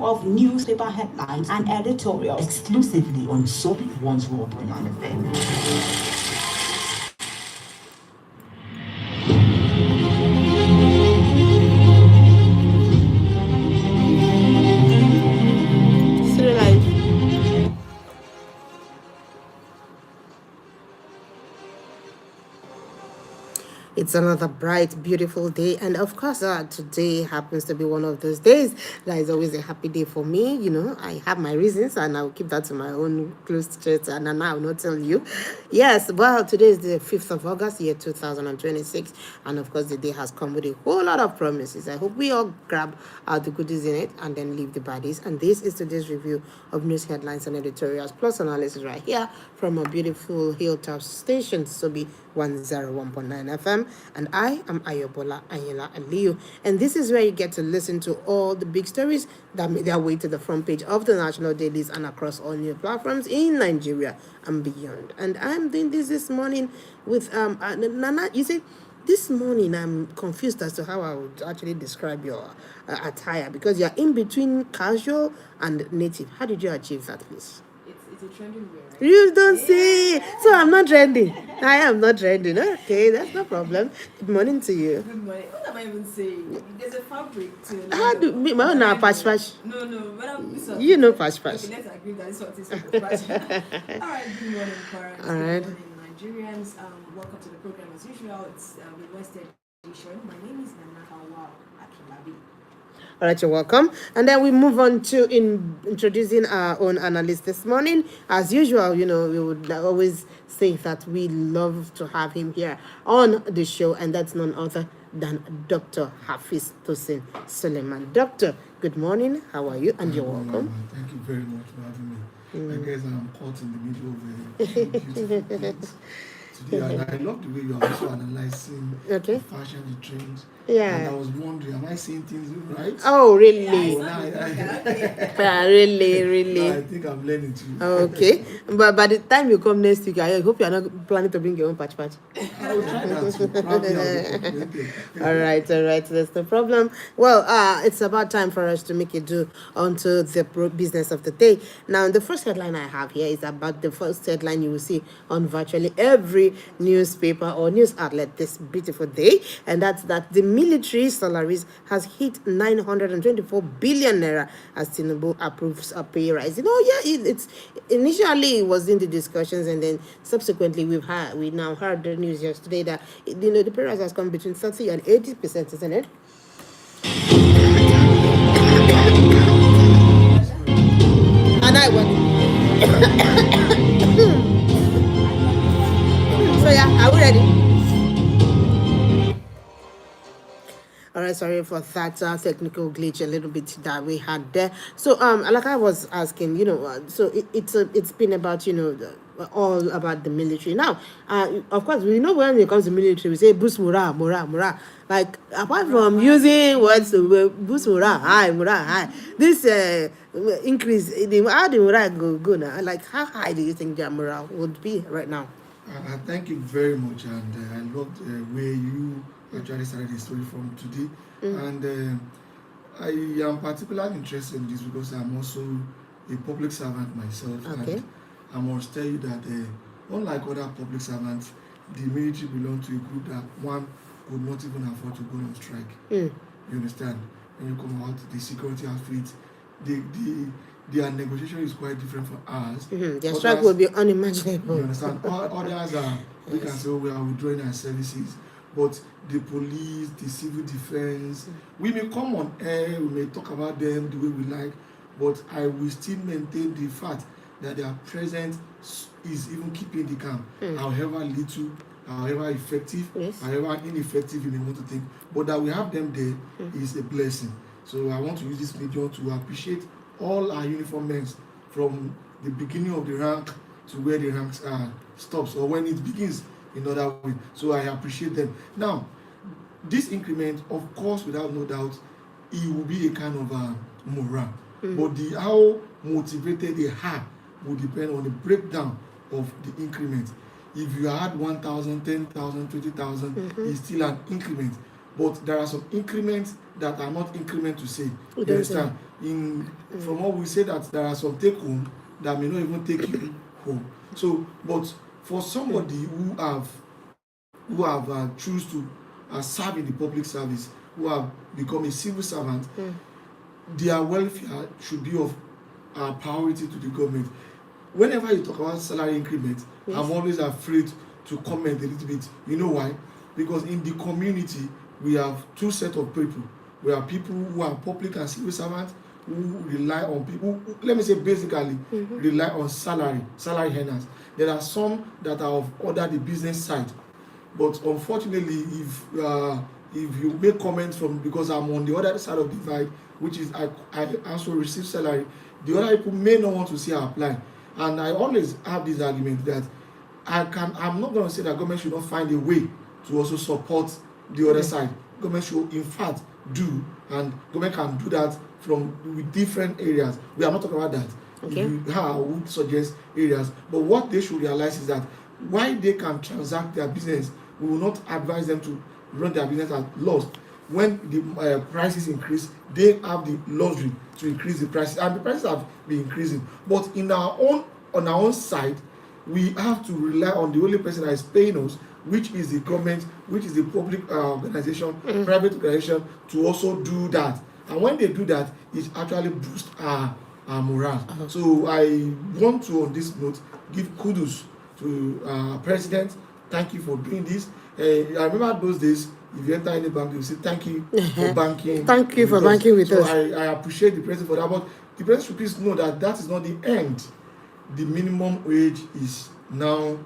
of newspaper headlines and editorials exclusively on Soapy 101.9 FM. Still alive. It's another bright, beautiful day. And of course, today happens to be one of those days that is always a happy day for me. You know, I have my reasons and I'll keep that to my own close chest and I will not tell you. Yes, well, today is the 5th of August, year 2026. And of course, the day has come with a whole lot of promises. I hope we all grab the goodies in it and then leave the baddies. And this is today's review of news headlines and editorials, plus analysis right here from a beautiful hilltop station, Sobi 101.9 FM. And I am Ayobola Anyela Aliyu. And this is where you get to listen to all the big stories that made their way to the front page of the national dailies and across all new platforms in Nigeria and beyond. And I'm doing this morning with Nana. You see, this morning I'm confused as to how I would actually describe your attire because you're in between casual and native. How did you achieve that, please? It's a trending wear, right? You don't see. So I'm not trending. I am not trending. Okay, that's no problem. Good morning to you. Good morning. What am I even saying? There's a fabric to How do me? My own patch patch. No, but I'm You know patch patch. Okay, let's agree that this one is patch. All right, good morning, parents. All right. Good morning, Nigerians. Welcome to the program as usual. It's the West Edition. My name is Nana Hawa Akilabi. All right, you're welcome. And then we move on to introducing our own analyst this morning. As usual, you know, we would always say that we love to have him here on the show, and that's none other than Dr. Hafiz Tosin Suleiman. Doctor, good morning. How are you? And you're welcome. Thank you very much for having me. I guess I'm caught in the middle of a beautiful things today, and I love the way you are also analyzing the fashion, the trends. Yeah. And I was wondering, am I saying things right? Oh, really? Really. No, I think I'm learning too. Okay. But by the time you come next week, I hope you're not planning to bring your own patch. I will try that too. Probably I'll be complimented. All right. That's the problem. Well, it's about time for us to make it do onto the business of the day. Now, the first headline I have here is about the first headline you will see on virtually every newspaper or news outlet this beautiful day, and that's that the military salaries has hit 924 billion naira as Tinubu approves a pay rise. You know, it's initially it was in the discussions, and then subsequently we now heard the news yesterday that the pay rise has come between 30 and 80%, isn't it? And I want. So yeah, are we ready? All right, sorry for that technical glitch a little bit that we had there. So, like I was asking, so it's been about, all about the military. Now, of course, we know when it comes to military, we say boost morale. Like, apart from using words to boost morale, high, this increase, how the morale go now? Like, how high do you think their morale would be right now? Thank you very much, and I loved where you actually started the story from today. And I am particularly interested in this because I'm also a public servant myself. Okay. And I must tell you that unlike other public servants, the military belong to a group that one could not even afford to go on strike. You understand? When you come out, the security outfit, their negotiation is quite different from ours. Their strike will be unimaginable. You understand? Others are, we can say, we are withdrawing our services. But the police, the civil defense, we may come on air, we may talk about them the way we like, but I will still maintain the fact that their presence is even keeping the camp, however little, however effective, however ineffective you may want to think. But that we have them there is a blessing. So I want to use this medium to appreciate all our uniform men from the beginning of the rank to where the rank stops, or when it begins in other way. So I appreciate them. Now, this increment, of course, without no doubt, it will be a kind of morale. But how motivated they are will depend on the breakdown of the increment. If you had 1,000, 10,000, 20,000, it's still an increment. but there are some increments that are not increment to say. You don't understand? From what we say, that there are some take home that may not even take you home. So, but for somebody who have choose to serve in the public service, who have become a civil servant, their welfare should be of priority to the government. Whenever you talk about salary increment, I'm always afraid to comment a little bit. You know why? Because in the community, we have two sets of people. We have people who are public and civil servants who rely on people, let me say basically, rely on salary earners. There are some that are of the business side. But unfortunately, if you make comments from, because I'm on the other side of the divide, which is I also receive salary, the other people may not want to see I apply. And I always have this argument that I'm not going to say that government should not find a way to also support the other side. Government should in fact do, and government can do that with different areas. We are not talking about that. Okay. I would suggest areas, but what they should realize is that while they can transact their business, we will not advise them to run their business at loss. When the prices increase, they have the luxury to increase the prices, and the prices have been increasing. But on our own side, we have to rely on the only person that is paying us, which is the government, which is the public organization, private organization, to also do that. And when they do that, it actually boosts our morale. So I want to, on this note, give kudos to President. Thank you for doing this. I remember those days, if you enter any bank, you say thank you for banking. Thank you for banking with us. So I appreciate the president for that. But the president should please know that that is not the end. The minimum wage is now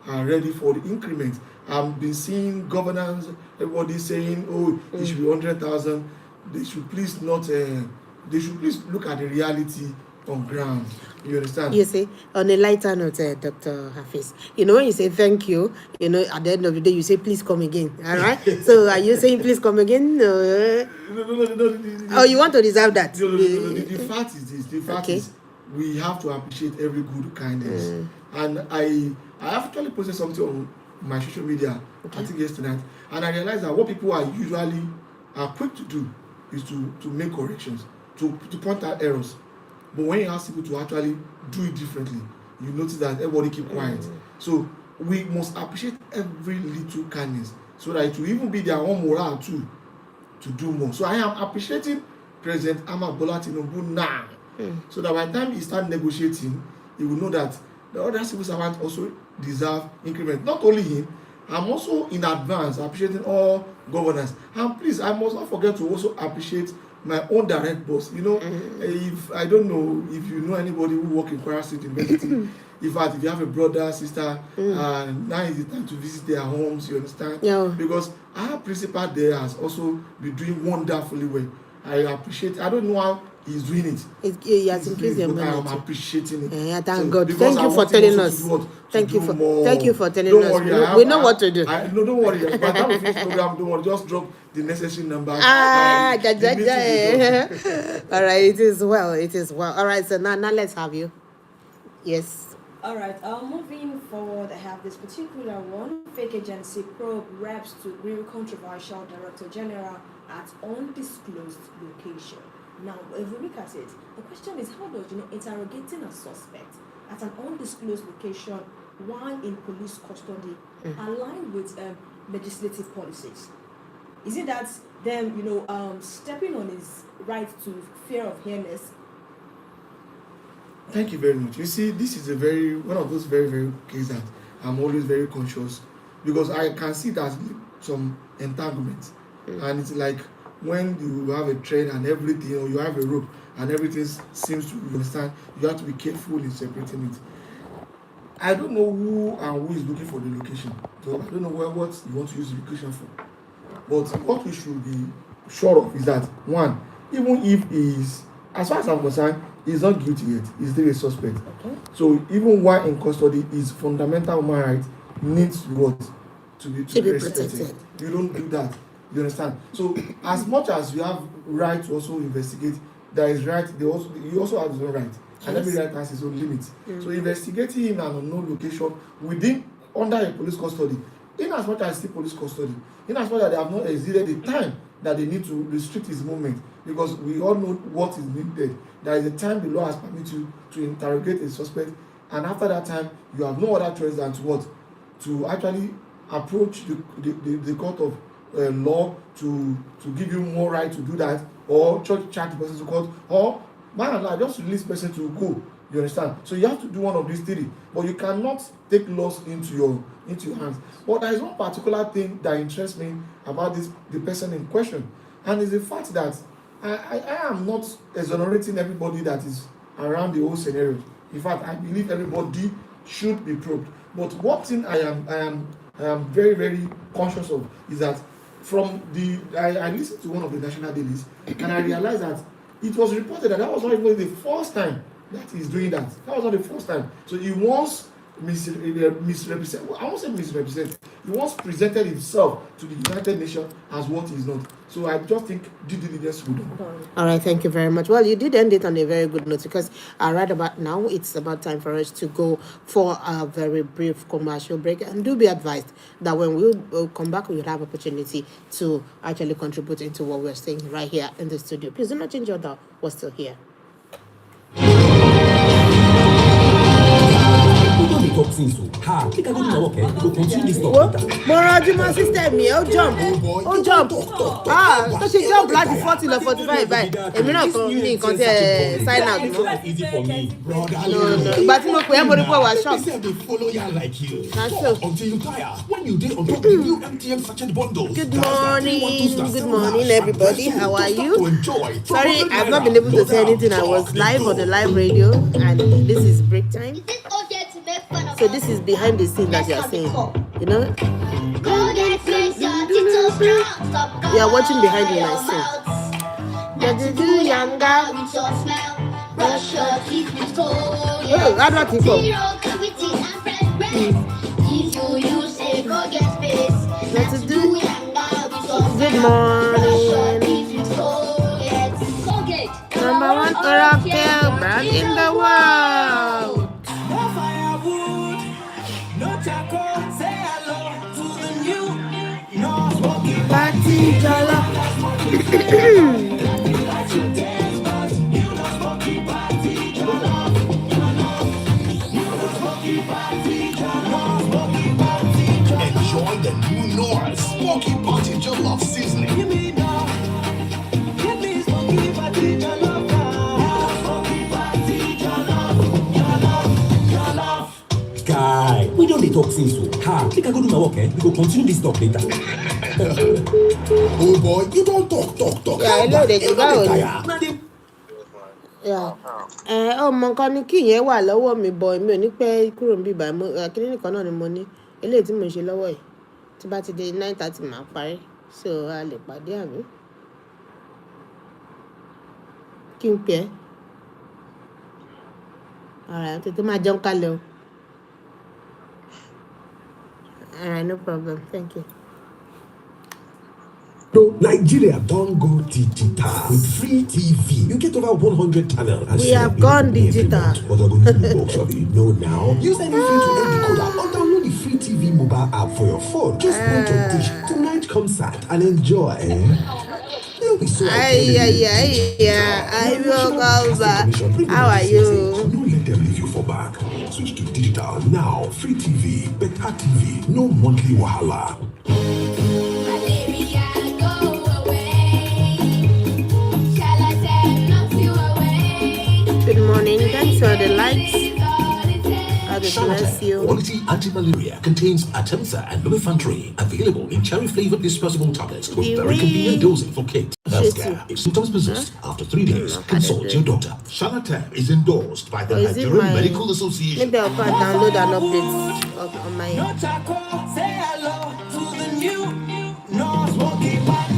ready for the increment. I've been seeing governors, everybody saying, oh, it should be 100,000. They should please not. They should please look at the reality on ground. You understand? You see, on a lighter note, Dr. Hafiz, when you say thank you, at the end of the day, you say, please come again. All right? So are you saying, please come again? No. Oh, you want to reserve that? No. The fact is this. The fact is, we have to appreciate every good kindness. And I actually posted something on my social media, I think yesterday, and I realized that what people are usually quick to do is to make corrections, to point out errors. But when you ask people to actually do it differently, you notice that everybody keep quiet. So we must appreciate every little kindness, so that it will even be their own morale too to do more. So I am appreciating President Ahmed Bola Tinubu now, so that by the time he start negotiating, he will know that the other civil servants also deserve increment. Not only him, I'm also in advance appreciating all governors. And please, I must not forget to also appreciate my own direct boss. If I don't know if you know anybody who work in Kwara State University, in fact, if you have a brother, sister, now is the time to visit their homes, you understand? Yeah. Because our principal there has also been doing wonderfully well. I appreciate. I don't know how he's doing it. He has increased the I'm amount. appreciating it. Yeah, thank God. Because Thank you I for want him telling also us. to Thank do you for more. thank you for telling Don't us. worry, We know what to do. No, don't worry. By the time we finish the program, don't worry. Just drop the necessary number. All Right, it is well. It is well. All right, so now let's have you. Yes. All right, moving forward, I have this particular one. Fake agency probe reps to grill controversial Director General at undisclosed location. Now, if we look at it, the question is, how does interrogating a suspect at an undisclosed location while in police custody align with legislative policies? Is it that them, stepping on his right to fear of heinous? Thank you very much. You see, this is one of those very, very cases that I'm always very conscious, because I can see that some entanglements, and it's like when you have a thread and everything, or you have a rope and everything seems to, you understand, you have to be careful in separating it. I don't know who is looking for the location, so I don't know what you want to use the location for. But what we should be sure of is that, one, even if he is, as far as I'm concerned, he's not guilty yet, he's still a suspect. Okay. So even while in custody, his fundamental human right needs to be respected. You don't do that. You understand? So as much as you have right to also investigate, there is right, he also has his own right. And every right has his own limits. So investigating him at an unknown location under a police custody in as much as still police custody, in as much as they have not exceeded the time that they need to restrict his movement, because we all know what is needed. There is a time the law has permitted you to interrogate a suspect, and after that time, you have no other choice than to what? To actually approach the court of law to give you more right to do that, or charge the person to court, or by and large just release person to go. You understand? So you have to do one of these three, but you cannot take laws into your hands. But there is one particular thing that interests me about the person in question, and it's the fact that I am not exonerating everybody that is around the whole scenario. In fact, I believe everybody should be probed. But one thing I am very, very conscious of is that I listened to one of the national dailies, and I realized that it was reported that was not even the first time that he's doing that. That was not the first time. So he once misrepresent. I won't say misrepresent. He once presented himself to the United Nations as what he's not. So I just think due diligence would do. All right, thank you very much. Well, you did end it on a very good note, because right about now it's about time for us to go for a very brief commercial break. And do be advised that when we'll come back, we'll have opportunity to actually contribute into what we're saying right here in the studio. Please do not change your dial. We're still here. Talk since so. Ha, think I go do my work, go continue this talk later. Mo ranjú mọ́ system mi, ó jump. Tó ṣe jump láti 40 lọ 45 báyìí. Èmi náà kan ní nǹkan tí sign out mọ́. Easy for me, brother. No. Ìgbà tí mo pè é mo rí pé wà shock. They follow ya like you. That's so. Until you tire. When you dey on top the new MTN sachet bundles. Good morning, everybody. How are you? Enjoy. Sorry, I've not been able to say anything. I was live on the live radio, and this is break time. So this is behind the scene that you are saying, you know. You are watching behind me when I sing. Oh, how do I keep up? Good morning. Number one Oracle brand in the world. Party Jala. Enjoy the new Norris Smoky Party Jollof seasoning. Give me Smoky Party Jollof. Guy, we don't talk since so. Ha, think I go do my work, we go continue this talk later. Oh boy, you don't talk. Yeah, I know they go down. Yeah. Ọmọ nǹkan ni kí yẹn wà lọ́wọ́ mi bọ̀ èmi ò ní pẹ́ kúrò níbí báyìí kíní nìkan náà ni mo ní eléyìí tí mo ń ṣe lọ́wọ́ yìí tí bá ti dé 9:30 máa parí so a lè pàdé àmì kí n pẹ́ alright tètè máa jẹun kálẹ̀ o alright no problem, thank you. Nigeria don't go digital with free TV. You get over 100 channels. We have gone digital. What are going to do, folks? You know now. Use any free to air decoder or download the free TV mobile app for your phone. Just point your dish to night concert and enjoy. You'll be so Yeah. I will go back. How are you? Don't let them leave you for back. Switch to digital now. Free TV, better TV, no monthly wahala. Good morning, thanks for the likes. God bless you. Quality anti-malaria contains Artemisa and lumefantrine, available in cherry-flavored dispersible tablets with very convenient dosing for kids. Healthcare. If symptoms persist after 3 days, consult your doctor. Shalatam is endorsed by the Nigerian Medical Association. Maybe I'll go and download an update on my. Say hello to the new no smoky party.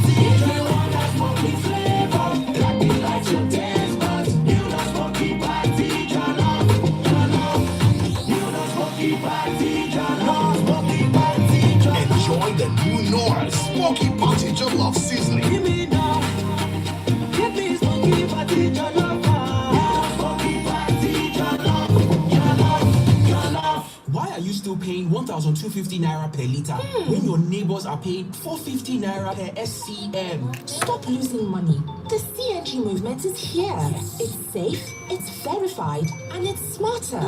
Enjoy the new Norris Smoky Party Jollof seasoning. Give me smoky party jollof. Smoky party jollof. Why are you still paying 1,250 naira per liter when your neighbors are paying 450 naira per SCM? Stop losing money. The CNG movement is here. It's safe, it's verified, and it's smarter.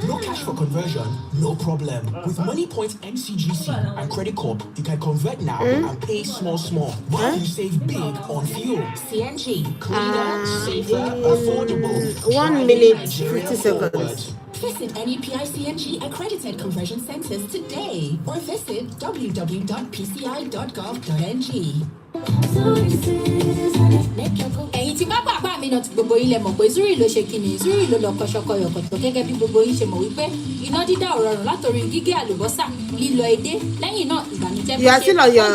No cash for conversion, no problem. With MoneyPoint MCGC and Credit Corp, you can convert now and pay small. While you save big on fuel. CNG, cleaner, safer, Affordable. 1 minute, 50 seconds. Visit any PI CNG accredited conversion centers today or visit www.pci.gov.ng. ẹ̀yin tí bá bàbá mi náà ti gbogbo ilẹ̀ mọ̀ pé Zuri ló ṣe kíni Zuri ló lọ kọ́ṣọ́kọ́ yọ̀kọ̀tọ̀ gẹ́gẹ́ bí gbogbo yín ṣe mọ̀ wípé iná dídá ò rọrùn látòrí gígé àlùbọ́sà lílọ edé lẹ́yìn náà ìbànújẹ́ You are still on your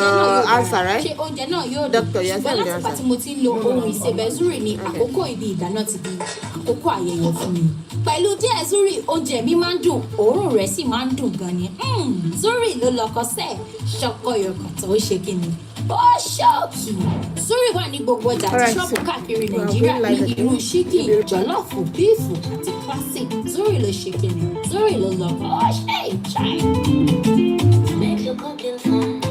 answer, right? ṣé oúnjẹ náà yóò dùn Doctor, you are still ṣùgbọ́n on the látìgbà answer. tí mo ti ń lo ohun ìsebẹ̀ Zuri ní àkókò ibi ìdáná ti di àkókò ayẹyẹ fún mi pẹ̀lú díẹ̀ Zuri oúnjẹ mi máa ń dùn òórùn rẹ̀ sì máa ń dùn gan ni Zuri ló lọkọ sẹ́ẹ̀ ṣọkọ yọkọ̀tọ̀ ó ṣe kíni ó ṣọ́ọ̀kì Zuri wà ní gbogbo ọjà àti ṣọ́ọ̀bù káàkiri Nàìjíríà ní irú ṣíkì jọ̀lọ́ọ̀fù bíìfù àti classic Zuri ló ṣe kíni Zuri ló lọkọ ó ṣe ìṣàì. Make your cooking fun.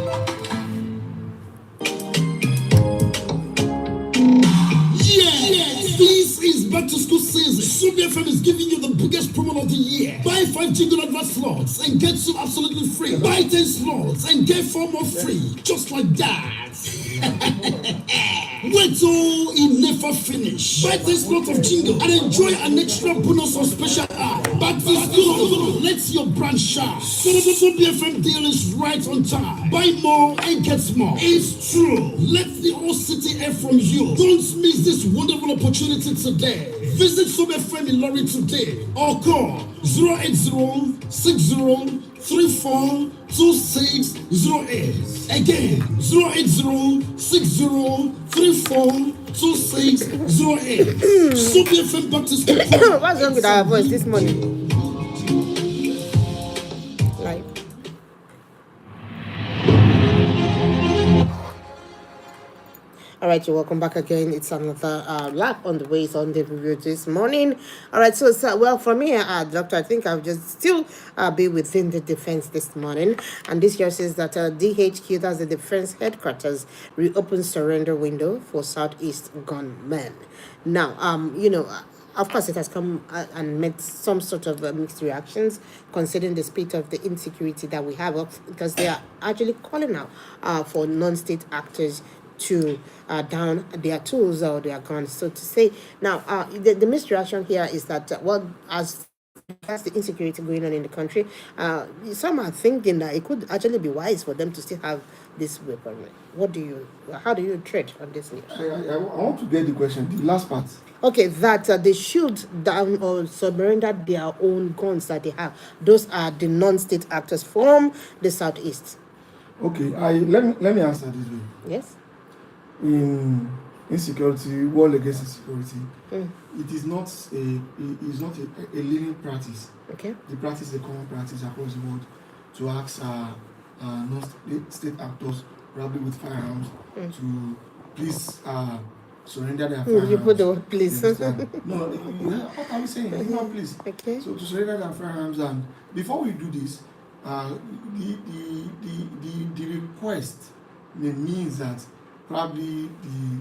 Yes, this is back to school season. Super FM is giving you the biggest promo of the year. Buy 5 Jingle Advance slots and get 2 absolutely free. Buy 10 slots and get 4 more free. Just like that. Wait till it never finish. Buy 10 slots of Jingle and enjoy an extra bonus of special app. Back to school. Let your brand shine. So the BFM deal is right on time. Buy more and get more. It's true. Let the whole city hear from you. Don't miss this wonderful opportunity today. Visit SubFM in Lorry today or call 080-60-34-2608. Again, 080-60-34-2608. SubFM back to school. What's wrong with our voice this morning? Like, all right, you're welcome back again. It's another lap on the way on the review this morning. All right, so well, for me, Doctor, I think I'll just still be within the defense this morning. And this here says that DHQ, that's the defense headquarters, reopens surrender window for Southeast gunmen. Now, of course, it has come and met some sort of mixed reactions considering the state of the insecurity that we have, because they are actually calling out for non-state actors to down their tools or their guns, so to say. Now, the mixed reaction here is that, as that's the insecurity going on in the country, some are thinking that it could actually be wise for them to still have this weaponry. How do you tread on this news? I want to get the question, the last part. Okay, that they should down or surrender their own guns that they have. Those are the non-state actors from the Southeast. Okay, let me answer this way. Yes. In insecurity, war against insecurity, it is not a living practice. Okay. The practice is a common practice across the world to ask non-state actors, probably with firearms, to please surrender their firearms. You put the word please. No, what are we saying? No, please. Okay. So to surrender their firearms, and before we do this, the request means that probably the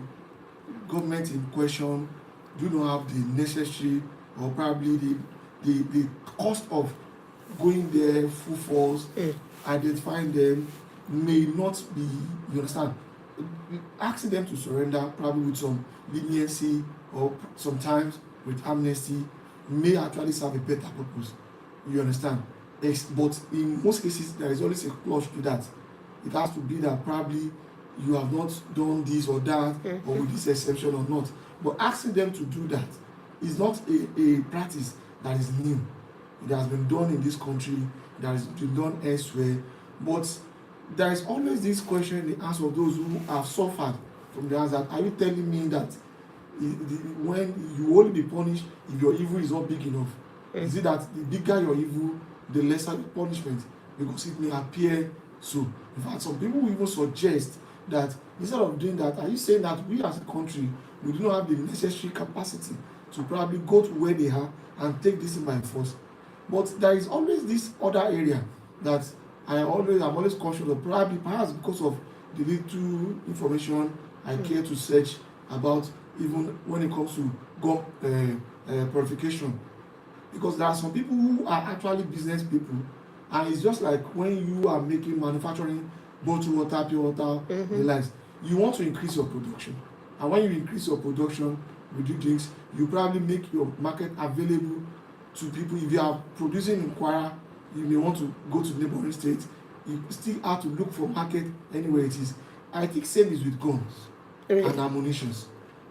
government in question do not have the necessary, or probably the cost of going there full force, identifying them may not be, you understand, asking them to surrender probably with some leniency or sometimes with amnesty may actually serve a better purpose, you understand. But in most cases there is always a clause to that. It has to be that probably you have not done this or that, or with this exception or not. But asking them to do that is not a practice that is new. It has been done in this country, that has been done elsewhere. But there is always this question in the answer of those who have suffered from the answer. Are you telling me that when you only be punished if your evil is not big enough? Is it that the bigger your evil, the lesser the punishment? Because it may appear so. In fact, some people will even suggest that instead of doing that, are you saying that we as a country, we do not have the necessary capacity to probably go to where they are and take this in by force? But there is always this other area that I'm always conscious of, perhaps because of the little information I care to search about, even when it comes to gum purification. Because there are some people who are actually business people, and it's just like when you are manufacturing bottled water, pure water, the likes, you want to increase your production. And when you increase your production with the drinks, you probably make your market available to people. If you are producing in Kwara, you may want to go to neighboring states. You still have to look for market anywhere it is. I think same is with guns and ammunition.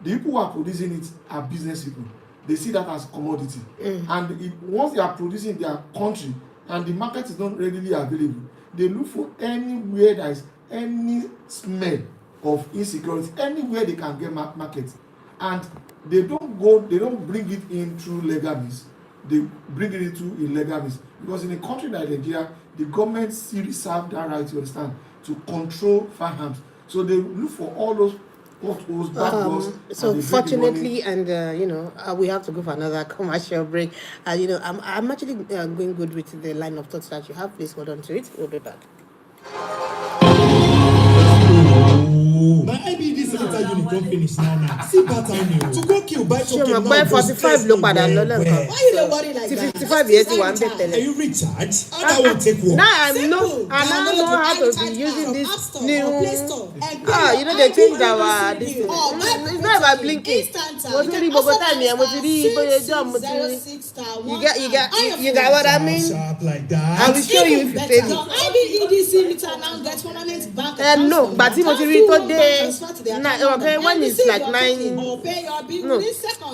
The people who are producing it are business people. They see that as commodity. And once they are producing in their country and the market is not readily available, they look for anywhere there is any smell of insecurity, anywhere they can get market. And they don't bring it in through legal means. They bring it into illegal means. Because in a country like Nigeria, the government still reserve that right, you understand, to control firearms. So they look for all those potholes, bad doors. So fortunately, and we have to go for another commercial break. I'm actually going good with the line of thoughts that you have. Please hold on to it. We'll be back. My IBD secretary unit don't finish now. See pattern to go kill by talking now. 45 look at that. Why you don't worry like that? 55 years to one better. Are you recharged? I won't take one. Now I know how to be using this new. They changed our this. It's not about blinking. What do you got what I mean? I will show you if you pay me. IBEDC meter now get tournament bank. No, but if you today, okay, when it's like 9, no, they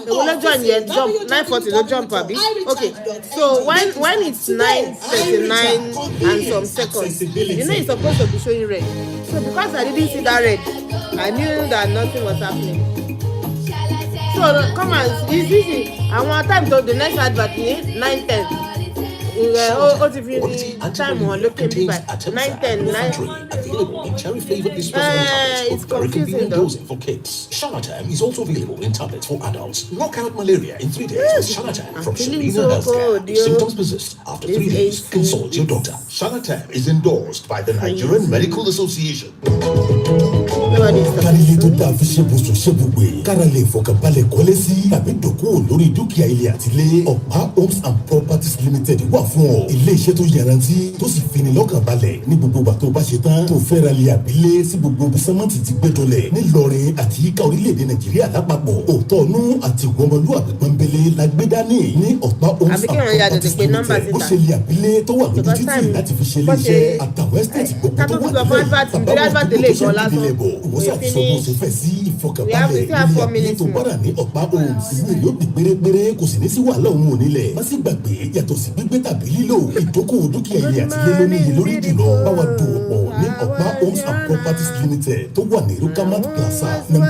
will not join yet. Jump 9:40, no jump, Abby. Okay, so when it's 9:39 and some seconds, it's supposed to be showing red. So because I didn't see that red, I knew that nothing was happening. So come on, it's easy. I want time to the next advert 9:10. Time one looking by 9:10. Available in cherry flavored disposable tablets with very convenient dosing for kids. Shalatam is also available in tablets for adults. Knock out malaria in 3 days with Shalatam from Shalina Healthcare. If symptoms persist after 3 days, consult your doctor. Shalatam is endorsed by the Nigerian Medical Association. kárílé tó dáa fi ṣe bùsùn ṣe bùgbé kára lè fọkànbalẹ̀ kọ́lé sí tàbí dókòwò lórí dúkìá ilé àtilé ọ̀pá homes and properties limited wà fún ọ ilé iṣẹ́ tó yarantí tó sì fini lọ́kàn balẹ̀ ní gbogbo ìgbà tó bá ṣe tán tó fẹ́ ra ilé àbílẹ̀ sí gbogbo sẹ́mọ́ǹtì ti gbé dọlẹ̀ nílọrin àti yíká orílẹ̀-èdè nàìjíríà lápapọ̀ òótọ́ ọ̀nù àti ìwọ́mọlúwàbí pọ́nbélé la gbé dání ní ọ̀pá homes and properties limited bó ṣe ilé àbílẹ̀ tó wà lójú títì láti fi ṣe ilé iṣẹ́ àtàwọn ẹ́stéètì gbogbo tó wà nílẹ̀ bàbá wọn tó ṣe ìdílé bọ̀ ìwọ́sà ìṣòwò ṣe fẹ́ sí ìfọkànbalẹ̀ ilé àbílẹ̀ tó bára ní ọ̀pá homes ìwé yóò di pérépéré kò sì ní sí wàhálà òun ò nílẹ̀ má sì gbàgbé yàtọ̀ sí gbígbé tàbí lílò ìdókòwò dúkìá ilé àtilé lónìí lórí jùlọ báwa dòwò pọ̀ ní ọ̀pá homes and properties limited tó wà ní rukamat plaza No. 1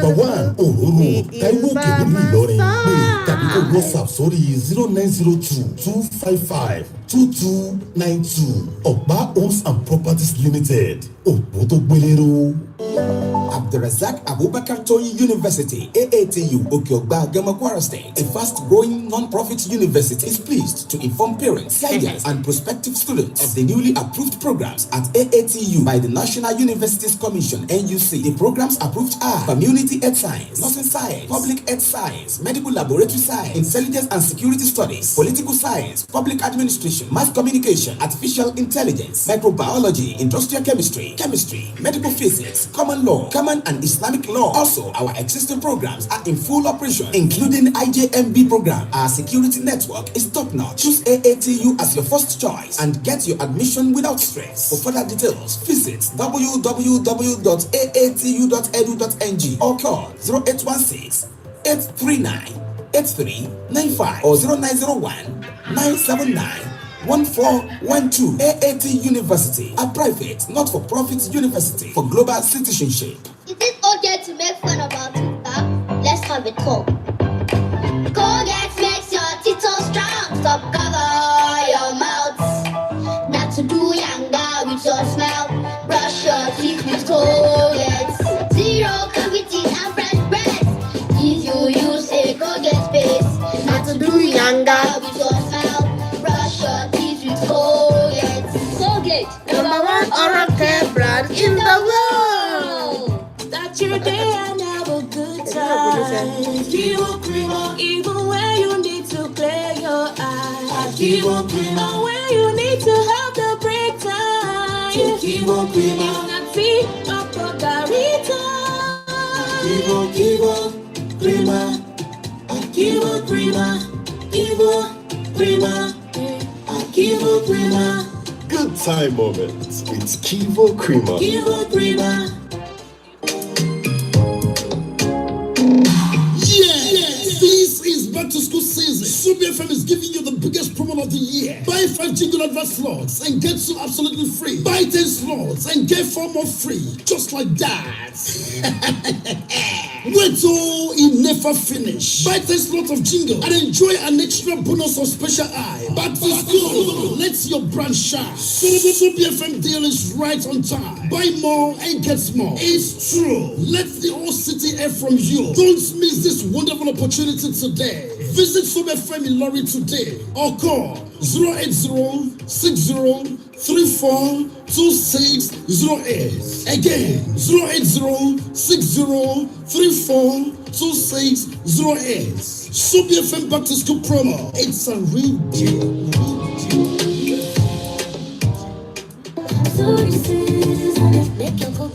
òróró Táíwò Òkè nílùú Ìlọrin pé tàbí kó WhatsApp sórí 0902-255-2292 ọ̀pá homes and properties limited òpó tó gbélérò. Abdulrazak Abubakar Toyin University, AATU, Okeogba, Gama, Kwara State, a fast-growing non-profit university, is pleased to inform parents, guardians, and prospective students of the newly approved programs at AATU by the National Universities Commission, NUC. The programs approved are Community Health Science, Nursing Science, Public Health Science, Medical Laboratory Science, Intelligence and Security Studies, Political Science, Public Administration, Mass Communication, Artificial Intelligence, Microbiology, Industrial Chemistry, Medical Physics, Common Law, Common and Islamic Law. Also, our existing programs are in full operation, including IJMB program. Our security network is top-notch. Choose AATU as your first choice and get your admission without stress. For further details, visit www.aatu.edu.ng or call 0816-839-8395 or 0901-979-1412. AAT University, a private, not-for-profit university for global citizenship. Is it okay to make fun about TikTok? Let's have a talk. Colgate makes your teeth so strong. Stop, cover your mouth. Not to do younger with your smell. Brush your teeth with Colgate. Zero cavities and fresh breath. If you use a Colgate paste. Not to do younger with your smell. Brush your teeth with Colgate. Colgate. good day and have a good time. Kivo Krima, even when you need to clear your eyes. Kivo Krima, when you need to have the break time. Kivo Krima, it's not tea, not Margarita. Kivo Krima, Kivo Krima, Kivo Krima, Kivo Krima. Good time moments. It's Kivo Krima. Kivo Krima. This is back to school season. Subi FM is giving you the biggest promo of the year. Buy 5 jingle advert slots and get 2 absolutely free. Buy 10 slots and get 4 more free. Just like that. Wait till it never finish. Buy 10 slots of jingle and enjoy an extra bonus of special eye. Back to school. Let your brand shine. Subi FM deal is right on time. Buy more and get more. It's true. Let the whole city hear from you. Don't miss this wonderful opportunity today. Visit Subi FM in Lorry today or call 080-60-34-2608. Again, 080-60-34-2608. Subi FM back to school promo. It's a real deal.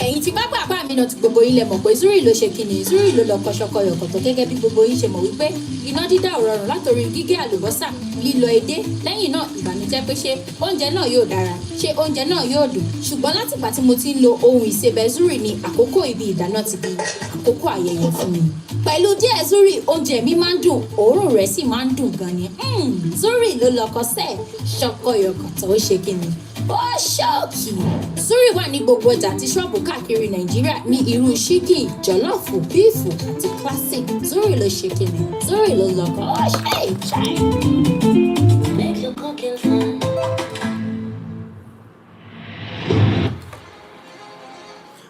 ẹ̀yin tí bá bàbá mi náà ti gbogbo yín lẹ mọ̀ pé zuri ló ṣe kíni zuri ló lọ kọ́ṣọ́kọ́ yọ̀kọ̀tọ̀ gẹ́gẹ́ bí gbogbo yín ṣe mọ̀ wípé iná dídá ò rọrùn látòrí gígé àlùbọ́sà lílọ edé lẹ́yìn náà ìbànújẹ́ pé ṣé oúnjẹ náà yóò dára ṣé oúnjẹ náà yóò dùn ṣùgbọ́n látìgbà tí mo ti ń lo ohun ìsebẹ̀ zuri ni àkókò ibi ìdáná ti di àkókò ayẹyẹ fún mi pẹ̀lú díẹ̀ zuri oúnjẹ mi máa ń dùn òórùn rẹ̀ sì máa ń dùn gan ni zuri ló lọkọ sẹ́ẹ̀ ṣọkọ yọ̀kọ̀tọ̀ ó ṣe kíni ó ṣọ́ọ̀kì zuri wà ní gbogbo ọjà àti ṣọ́ọ̀bù káàkiri nàìjíríà ní irú ṣíkì jọ̀lọ́ọ̀fù bíìfù àti classic zuri ló ṣe kíni zuri ló lọ́kọ̀ ó ṣe ìṣàì. Make your cooking fun.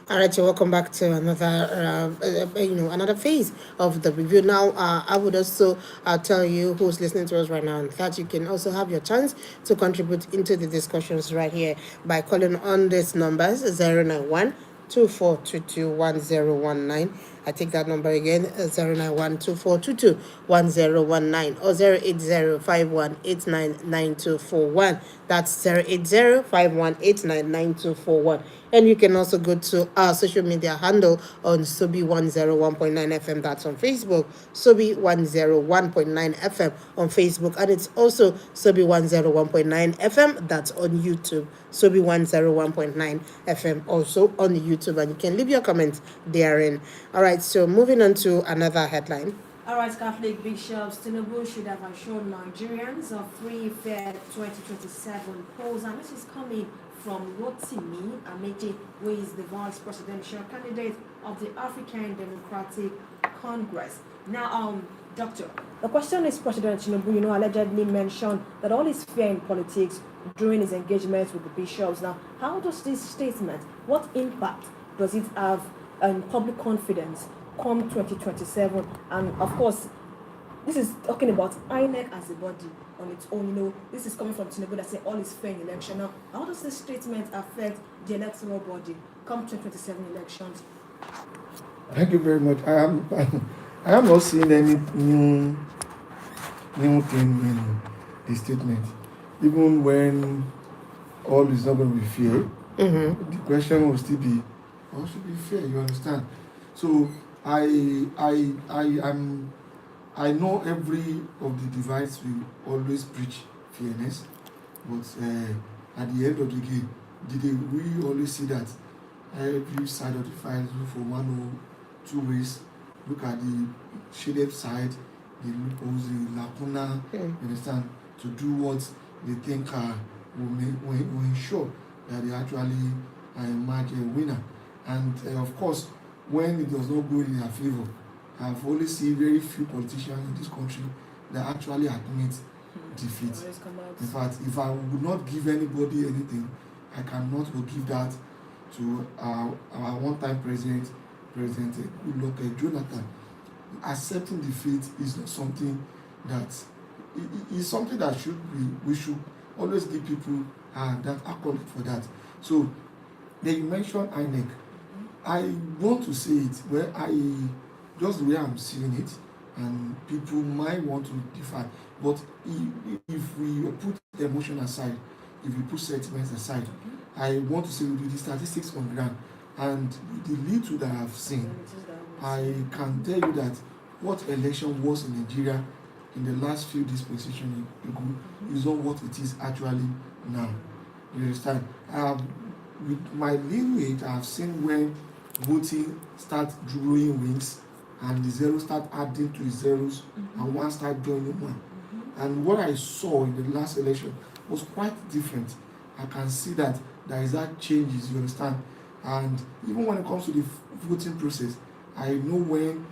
All right, so welcome back to another, another phase of the review. Now, I would also tell you who's listening to us right now that you can also have your chance to contribute into the discussions right here by calling on these numbers 091-2422-1019. I take that number again, 091-2422-1019 or 080-5189-9241. That's 080-5189-9241. And you can also go to our social media handle on Subi 101.9 FM. That's on Facebook. Subi 101.9 FM on Facebook. And it's also Subi 101.9 FM. That's on YouTube. Subi 101.9 FM also on YouTube. And you can leave your comments therein. All right, so moving on to another headline. All right, Catholic bishops, Tinubu should have assured Nigerians of free, fair 2027 polls. And this is coming from Rotimi Amechi, who is the vice presidential candidate of the African Democratic Congress. Now, Doctor, the question is President Tinubu, allegedly mentioned that all is fair in politics during his engagements with the bishops. Now, how does this statement, what impact does it have on public confidence come 2027? And of course, this is talking about INEC as a body on its own. This is coming from Tinubu that say all is fair in election. Now, how does this statement affect the electoral body come 2027 elections? Thank you very much. I am not seeing any new thing in the statement. Even when all is not going to be fair, the question will still be, all should be fair, you understand? So I know every of the divides will always preach fairness, but at the end of the day, we always see that every side of the file look for one or two ways. Look at the shaded side, the loopholes, the lacuna, you understand, to do what they think will ensure that they actually emerge a winner. And of course, when it does not go in their favor, I've only seen very few politicians in this country that actually admit defeat. In fact, if I would not give anybody anything, I cannot give that to our one-time president Goodluck Jonathan. Accepting defeat is not something that is something that we should always give people that accolade for that. So then you mentioned INEC. I want to say it where just the way I'm seeing it, and people might want to differ, but if we put emotion aside, if we put sentiments aside, I want to say with the statistics on ground and with the little that I've seen, I can tell you that what election was in Nigeria in the last few dispensations ago is not what it is actually now. You understand? With my little age, I've seen when voting start drawing wings and the zeros start adding to the zeros and one start joining one. And what I saw in the last election was quite different. I can see that there is that changes, you understand? And even when it comes to the voting process, I know when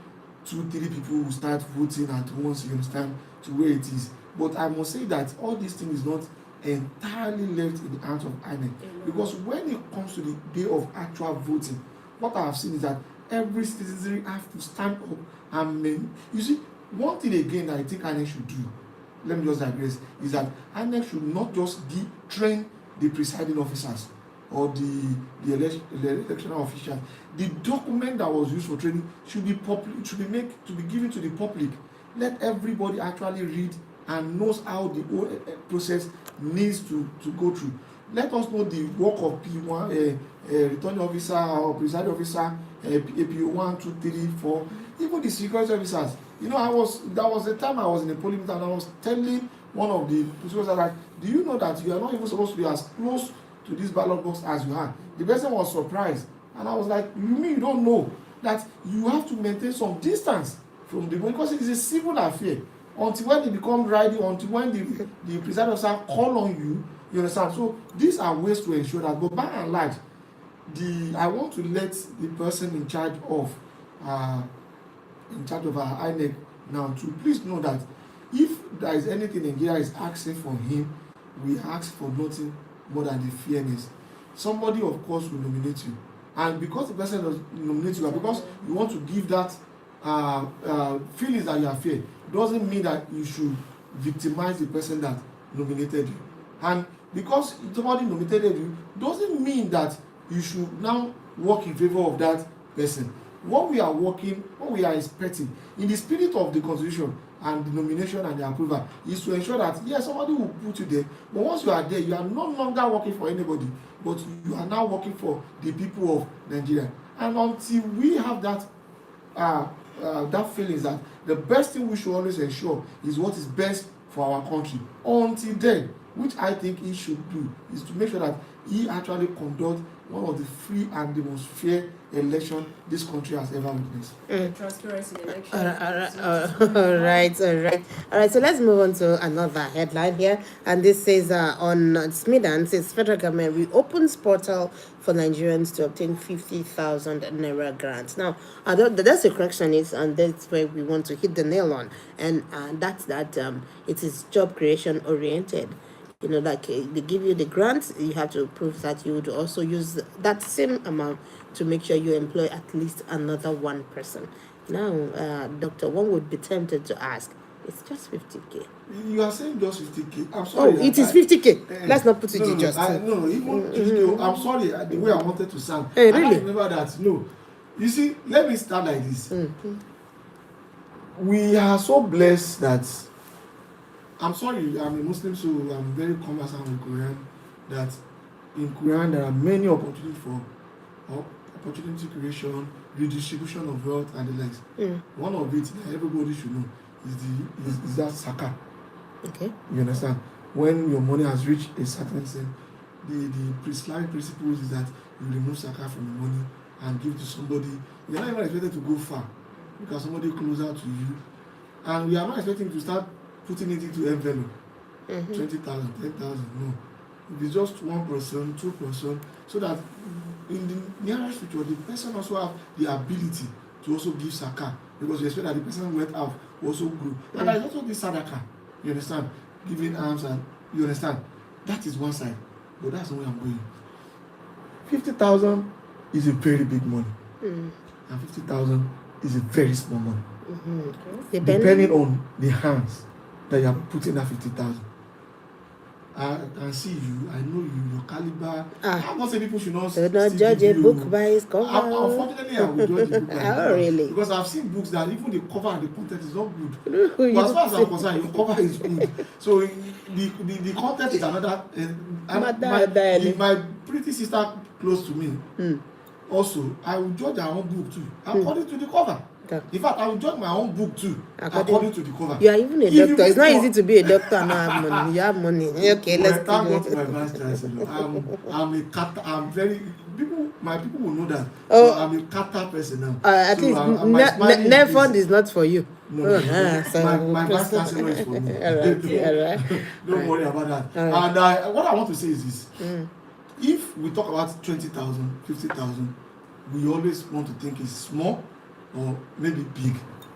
2-3 people will start voting at once, you understand, to where it is. But I must say that all these things is not entirely left in the hands of INEC. Because when it comes to the day of actual voting, what I have seen is that every citizen has to stand up and you see, one thing again that I think INEC should do, let me just digress, is that INEC should not just train the presiding officers or the electional officials. The document that was used for training should be given to the public. Let everybody actually read and knows how the whole process needs to go through. Let us know the work of P1, returning officer or presiding officer, APO 1, 2, 3, 4, even the security officers. You know, that was the time I was in a polling booth and I was telling one of the officers that, do you know that you are not even supposed to be as close to this ballot box as you are? The person was surprised, and I was like, you mean you don't know that you have to maintain some distance from the vote, because it is a civil affair until when they become ready, until when the presiding officer call on you, you understand? So these are ways to ensure that, but by and large, I want to let the person in charge of our INEC now to please know that if there is anything Nigeria is asking for him, we ask for nothing more than the fairness. Somebody, of course, will nominate you, and because the person does nominate you, and because you want to give that feelings that you are fair, doesn't mean that you should victimize the person that nominated you. And because somebody nominated you, doesn't mean that you should now work in favor of that person. What we are expecting in the spirit of the constitution and the nomination and the approval is to ensure that yes, somebody will put you there, but once you are there, you are no longer working for anybody, but you are now working for the people of Nigeria. And until we have that feeling that the best thing we should always ensure is what is best for our country, until then, which I think he should do, is to make sure that he actually conduct one of the free and the most fair election this country has ever witnessed. Transparency in election. All right. So let's move on to another headline here, and this says on Smidan, says federal government reopens portal for Nigerians to obtain 50,000 naira grants. Now, that's the correction is, and that's where we want to hit the nail on, and that's that it is job creation oriented. You know, like they give you the grant, you have to prove that you would also use that same amount to make sure you employ at least another one person. Now, Doctor, one would be tempted to ask, it's just 50K. You are saying just 50K. I'm sorry. Oh, it is 50K. Let's not put it in just. No, even 50K. I'm sorry, the way I wanted to sound. Hey, really? I remember that. No. You see, let me start like this. We are so blessed that, I'm sorry, I'm a Muslim, so I'm very conversant with Quran, that in Quran there are many opportunities for opportunity creation, redistribution of wealth and the likes. One of it that everybody should know is that Zakah. Okay. You understand? When your money has reached a certain extent, the Islamic principles is that you remove Zakah from the money and give to somebody. You're not even expected to go far because somebody closer to you. And we are not expecting to start putting it into envelope. 20,000, 10,000, no. If it's just 1%, 2%, so that in the nearest future, the person also have the ability to also give Zakah, because we expect that the person went out also grew. And there's also this Sadaqah, you understand? Giving alms, and you understand? That is one side, but that's the way I'm going. 50,000 is a very big money, and 50,000 is a very small money. Depending on the hands that you are putting that 50,000. I can see you, I know you, your caliber. I'm not saying people should not do not judge a book by its cover. Unfortunately, I will judge a book by its cover. Really? Because I've seen books that even the cover and the content is not good. But as far as I'm concerned, your cover is good. So the content is another. My pretty sister close to me, also, I will judge her own book too, according to the cover. In fact, I will judge my own book too, according to the cover. You are even a doctor. It's not easy to be a doctor and not have money. You have money. Okay, let's thank God to my vice chancellor. I'm a cat. I'm very my people will know that. So I'm a catter person now. At least NEFund is not for you. No, my vice chancellor is for me. All right. Don't worry about that. And what I want to say is this: if we talk about 20,000, 50,000, we always want to think it's small or maybe big,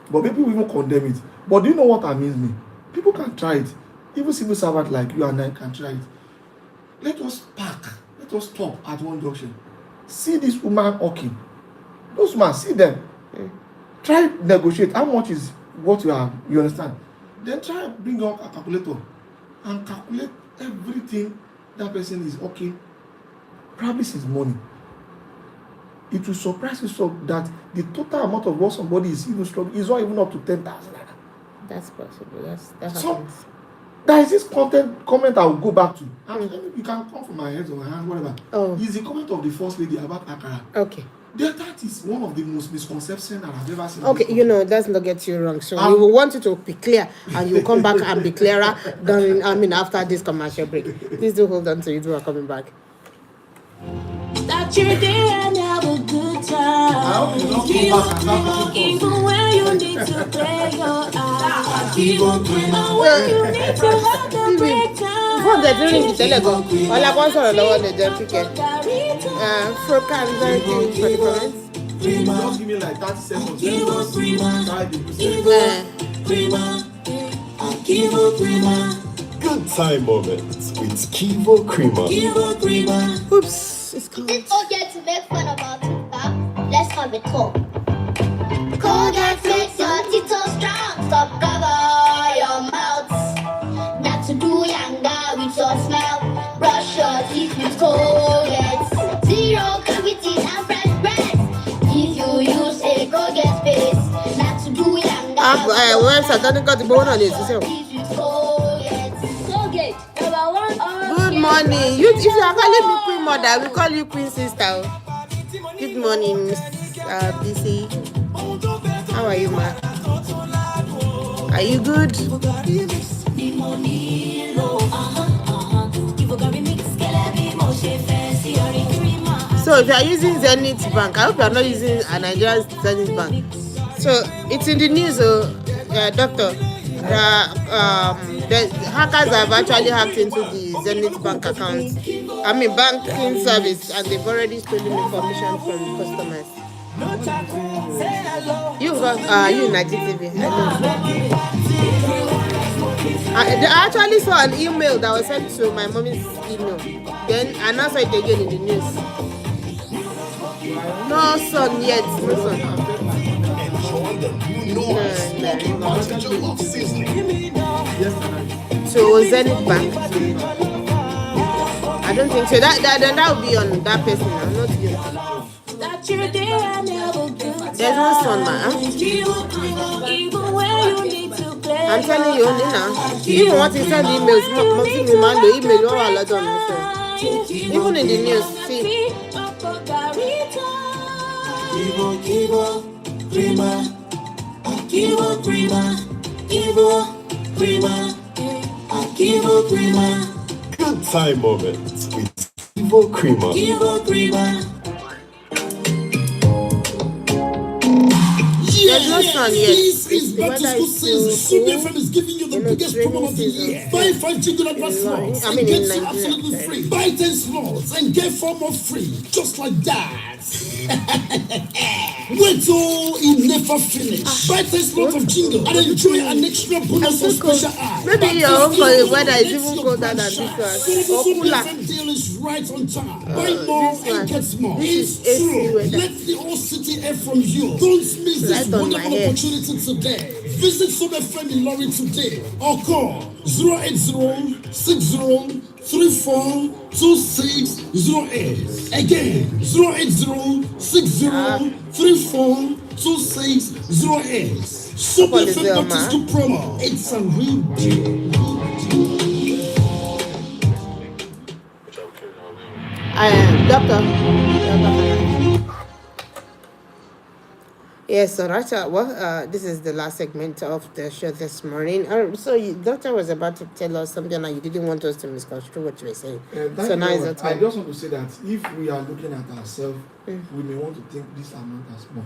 but people even condemn it. But do you know what amazes me? People can try it. Even civil servants like you and I can try it. Let us park. Let us stop at one junction. See this woman hawking. Those women, see them. Try negotiate. How much is what you are? You understand? Then try bring out a calculator and calculate everything that person is hawking. Probably his money. It will surprise you so that the total amount of what somebody is even struggling is not even up to 10,000. That's possible. Yes, that happens. So, there is this comment I will go back to. You can come from my head or my hand, whatever. It's the comment of the first lady about Akara. Okay. That is one of the most misconceptions that I've ever seen. Okay, let's not get you wrong. So we will want you to be clear, and you will come back and be clearer after this commercial break. Please do hold on to it. We are coming back. Start your day and have a good time. Even when you need to play your eyes. Even when you need to have the break time. Before the during the telegon, all I want to know the jump ticket. Froka, very good for the comments. Just give me like 30 seconds. Good time moments with Kivo Creamer. Oops. It's Colgate to make fun of our teeth, let's have it talk. Colgate makes your teeth so strong. Stop cover your mouth. Not to do younger with your smile. Brush your teeth with Colgate. Zero cavities and fresh breath. If you use a Colgate paste, not to do younger. Good morning. If you are calling me Queen Mother, we call you Queen Sister. Good morning, Miss BC. How are you, ma? Are you good? So if you are using Zenith Bank, I hope you are not using a Nigerian Zenith Bank. So it's in the news, doctor. The hackers have actually hacked into the Zenith Bank account. Banking service, and they've already stolen information from customers. You in IGTV. I actually saw an email that was sent to my mommy's email. Then I now saw it again in the news. No son yet. No son. So Zenith Bank. I don't think so. That will be on that person now, not you. There's no son, man. I'm telling you only now. Even what he send emails, even in the news, see. Good time moments with Kivo Creamer. There's no sun yet. This is back to school season. Super FM is giving you the biggest promo of the year. Buy 5 jingle advert slots and get 2 absolutely free. Buy 10 slots and get 4 more free. Just like that. Wait till it never finish. Buy 10 slots of jingle and enjoy an extra bonus of special ad. Maybe your uncle weather is even colder than this one. Or cooler. Deal is right on time. Buy more and get more. It's true. Let the whole city hear from you. Don't miss this wonderful opportunity today. Visit Super FM in Lorry today or call 080 08060342608. Again, 08060342608. Super FM back to school promo. It's a real deal. I am doctor. Yes, so right. This is the last segment of the show this morning. Doctor was about to tell us something and you didn't want us to misconstrue what you were saying. So now it's I just want to say that if we are looking at ourselves, we may want to think this amount as small.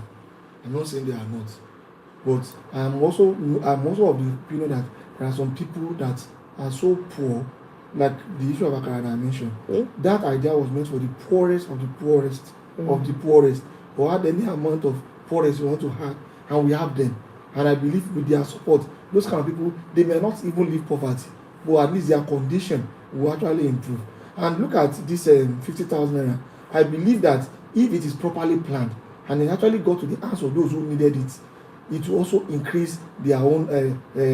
I'm not saying they are not, but I'm also of the opinion that there are some people that are so poor, like the issue of Akara I mentioned. That idea was meant for the poorest of the poorest of the poorest, or had any amount of poorest we want to have, and we have them. And I believe with their support, those kind of people, they may not even leave poverty, but at least their condition will actually improve. And look at this 50,000 naira. I believe that if it is properly planned and it actually got to the hands of those who needed it, it will also increase their own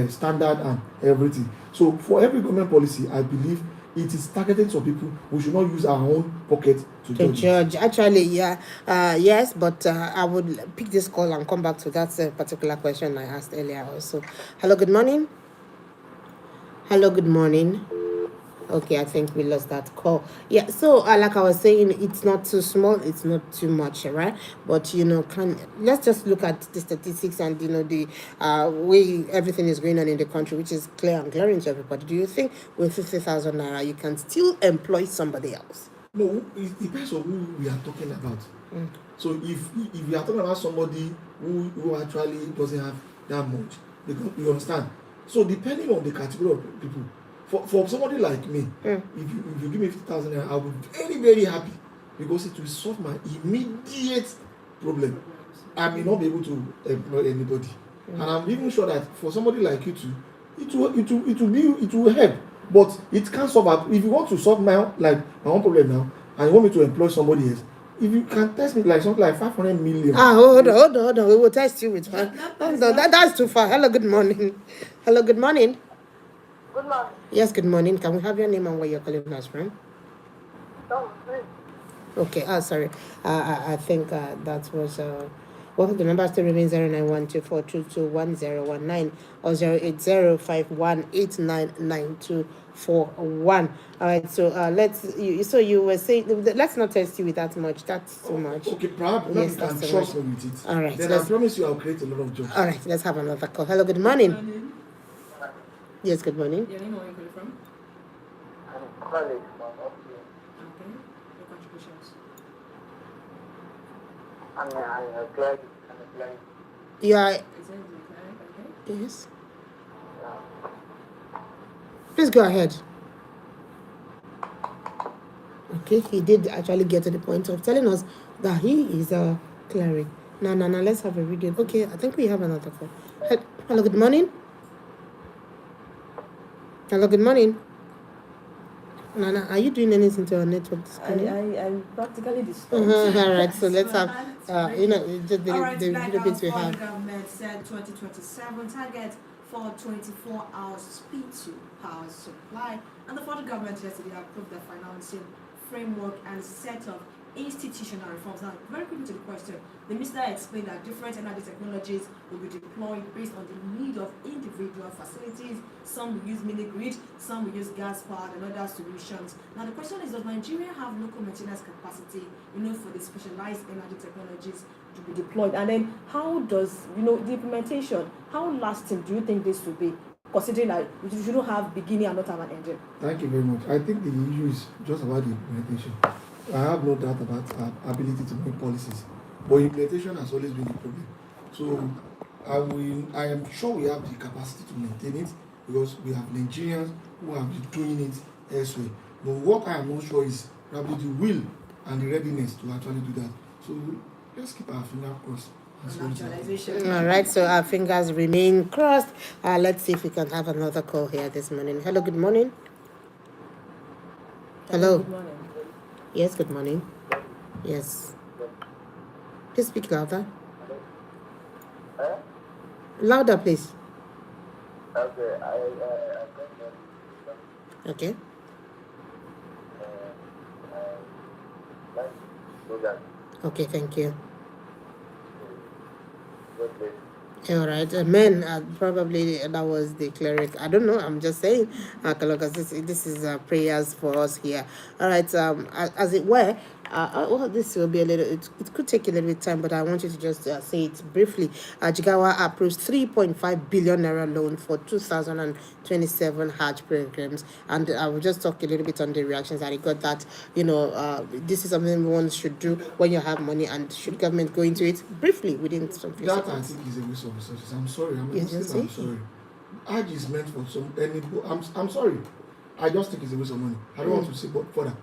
standard and everything. So for every government policy, I believe it is targeted to people. We should not use our own pocket to judge. Actually, yes, but I would pick this call and come back to that particular question I asked earlier also. Hello, good morning. Hello, good morning. Okay, I think we lost that call. Yeah, so like I was saying, it's not too small, it's not too much, right? But let's just look at the statistics and the way everything is going on in the country, which is clear and glaring to everybody. Do you think with 50,000 naira you can still employ somebody else? No, it depends on who we are talking about. So if we are talking about somebody who actually doesn't have that much, because you understand. So depending on the category of people. For somebody like me, if you give me 50,000 naira, I'll be very, very happy because it will solve my immediate problem. I may not be able to employ anybody, and I'm even sure that for somebody like you too, it will help. But it can't solve. If you want to solve my own problem now, and you want me to employ somebody else, if you can test me like something like 500 million. Hold on. We will test you with one. That's too far. Hello, good morning. Hello, good morning. Good morning. Yes, good morning. Can we have your name and where you're calling us from? Okay. Sorry. I think that was the number still remains 091242211019 or 08051899241. All right. So So you were saying let's not test you with that much. That's too much. Okay, perhaps you can trust me with it. All right. Then I promise you I'll create a lot of jobs. All right. Let's have another call. Hello. Good morning. Yes, good morning. Your name or where you from? I'm calling from up here. Okay. Your contributions. I'm a clerk. You are. Is it the client? Okay. Yes. Please go ahead. Okay, he did actually get to the point of telling us that he is a cleric. No, let's have a reading. Okay, I think we have another call. Hello, good morning. Hello, good morning. Nana, are you doing anything to our network? I'm practically disturbed. All right, so let's have, just the little bits we have. The government said 2027 target for 24 hours speed to power supply. And the federal government yesterday approved the financing framework and set of institutional reforms. Now, very quickly to the question, the minister explained that different energy technologies will be deployed based on the need of individual facilities. Some will use mini-grid, some will use gas-powered and other solutions. Now, the question is, does Nigeria have local maintenance capacity, for the specialized energy technologies to be deployed? And then how does, the implementation, how lasting do you think this will be? Considering that we shouldn't have beginning and not have an ending. Thank you very much. I think the issue is just about the implementation. I have no doubt about our ability to make policies, but implementation has always been the problem. So I am sure we have the capacity to maintain it because we have Nigerians who have been doing it elsewhere. But what I am not sure is probably the will and the readiness to actually do that. So let's keep our fingers crossed. All right, so our fingers remain crossed. Let's see if we can have another call here this morning. Hello, good morning. Hello. Good morning. Yes, good morning. Yes. Please speak louder. Louder, please. Okay, Okay. Like do that. Okay, thank you. God bless. All right, amen. Probably that was the cleric. I don't know. I'm just saying, because this is prayers for us here. All right. As it were. Well, this will be a little. It could take a little bit of time, but I want you to just say it briefly. Jigawa approves 3.5 billion naira loan for 2027 Hajj pilgrims, and I will just talk a little bit on the reactions that I got. That this is something one should do when you have money, and should government go into it briefly within some few That seconds. I think is a waste of resources. I'm sorry. I'm a Yes, Muslim. I'm yes, sorry. Hajj is meant for I'm sorry. I just think it's a waste of money. I don't want to say further.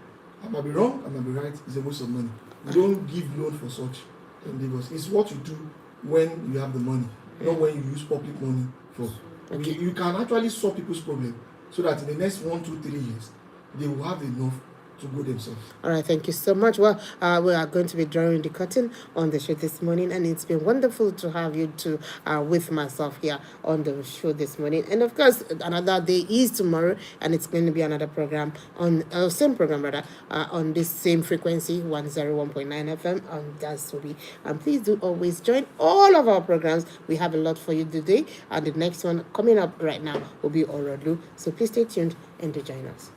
I might be wrong, I might be right. It's a waste of money. We don't give loan for such endeavors. It's what you do when you have the money, not when you use public money for. Okay. You can actually solve people's problem so that in the next 1, 2, 3 years, they will have enough to go themselves. All right, thank you so much. Well, we are going to be drawing the curtain on the show this morning, and it's been wonderful to have you two with myself here on the show this morning. And of course, another day is tomorrow, and it's going to be another program on same program rather on this same frequency 101.9 FM on Dasobi. And please do always join all of our programs. We have a lot for you today, and the next one coming up right now will be Orodlu. So please stay tuned and do join us.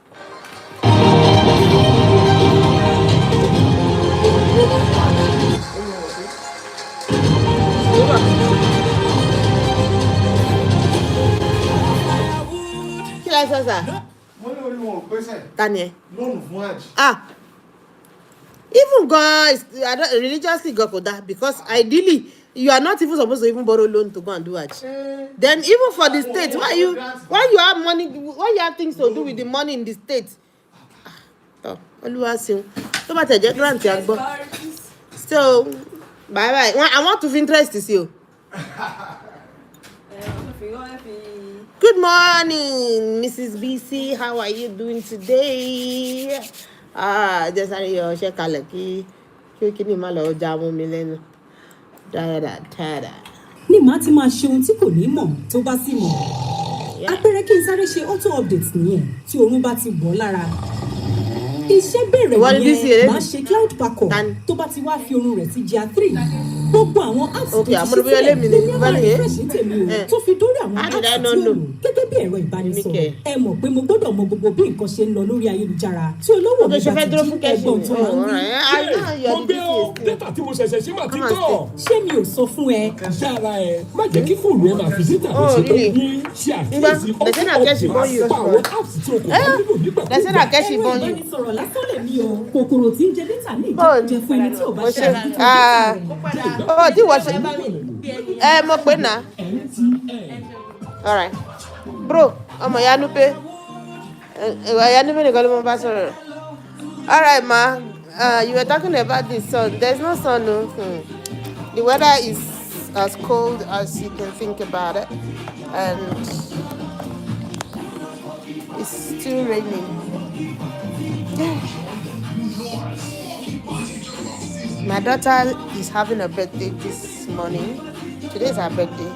Kí la sọ sà? Daniel. Even God, I don't religiously go for that, because ideally you are not even supposed to even borrow loan to go and do Hajj. Then even for the state, why you have money? Why you have things to do with the money in the state? So, bye bye. I want to interest you. Good morning, Mrs. BC. How are you doing today? Just your check alaki. Kini malo jamu milenu. Da. Ní màá ti máa ṣe ohun tí kò ní mọ̀ tó bá sì mọ̀. Apẹ̀rẹ̀ kí n sáré ṣe auto update nìyẹn tí oorun bá ti bọ̀ lára. Iṣẹ́ bẹ̀rẹ̀ nìyẹn máa ṣe cloud backup tó bá ti wá fi oorun rẹ̀ sí GR 3. Gbogbo àwọn apps tó ti ṣe sílẹ̀ ní ọmọ refresh tèmi o tó fi dórí àwọn apps tí ó lò gẹ́gẹ́ bí ẹ̀rọ ìbánisọ̀rọ̀. Ẹ mọ̀ pé mo gbọ́dọ̀ mọ gbogbo bí nǹkan ṣe ń lọ lórí ayélujára tí olówó mi bá ti jí ẹ̀gbọ́n tó máa ń wí. Mo gbé o data tí mo ṣẹ̀ṣẹ̀ ṣe máa ti tọ̀. Ṣé mi ò sọ fún ẹ? Yára ẹ má jẹ́ kí fóònù ẹ máa fi data lọ sí tó ní ṣe àkíyèsí ọ̀pọ̀ àwọn apps tí o kò bá nílò nígbà tó bá. Ẹ̀rọ ìbánisọ̀rọ̀ lásán lè mi o. Kòkòrò tí ń jẹ data ní ìjẹkújẹ fún ẹni tí ò bá ṣe oh, do what? Mo pe na. All right, bro. Ọmọ Yanupe. Yanupe ni kọ́lé mo bá sọ̀rọ̀. All right, ma. You were talking about the sun. There's no sun, no. The weather is as cold as you can think about it, and it's still raining. My daughter is having a birthday this morning. Today is her birthday.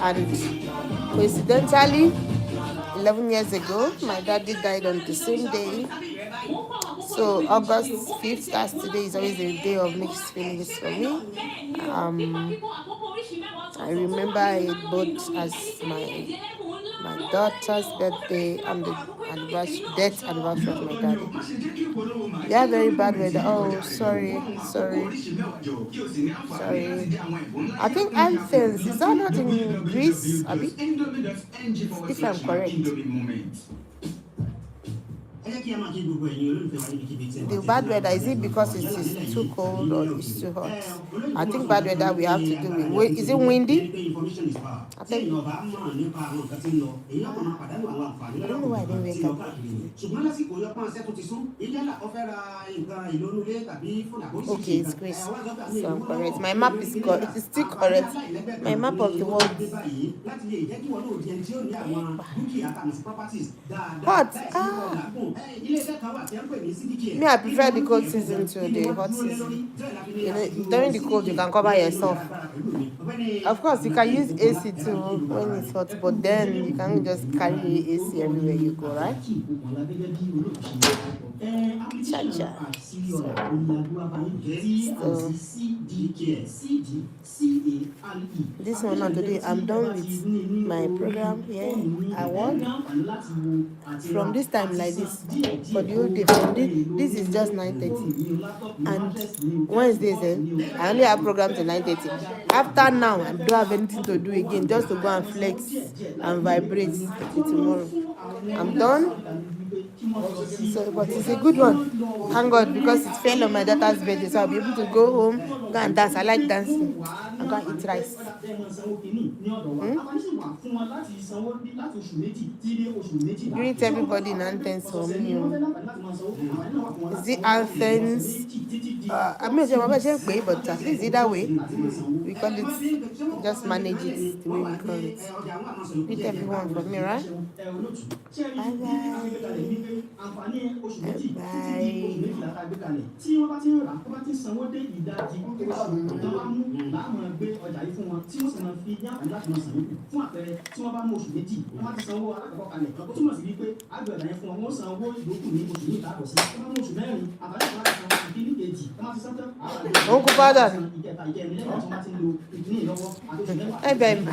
And coincidentally, 11 years ago, my daddy died on the same day. So August 5th, that's today, is always a day of mixed feelings for me. I remember it both as my daughter's birthday and the death anniversary of my daddy. Yeah, very bad weather. Oh, sorry. I think Athens, is that not in Greece, Abi? If I'm correct. The bad weather, is it because it is too cold or it's too hot? I think bad weather we have to do with. Is it windy? I think. I don't know why I didn't wake up. Okay, it's Greece. So I'm correct. My map is correct. It's still correct. My map of the world. Hot. Me, I prefer the cold season to the hot season. You know, during the cold, you can cover yourself. Of course, you can use AC too when it's hot, but then you can just carry AC everywhere you go, right? Cha-cha. So, this one now today, I'm done with my program here. I work from this time like this for the whole day. From this is just 9:30, and Wednesdays I only have program till 9:30. After now, I don't have anything to do again, just to go and flex and vibrate till tomorrow. I'm done. So, but it's a good one. Thank God, because it fell on my daughter's birthday, so I'll be able to go home, go and dance. I like dancing. I'm going to eat rice. Greet everybody in Athens for me. Is it Athens? I'm not sure but at least either way, we call it, just manage it the way we call it. Greet everyone for me, right? Uncle Father. Hey, baby.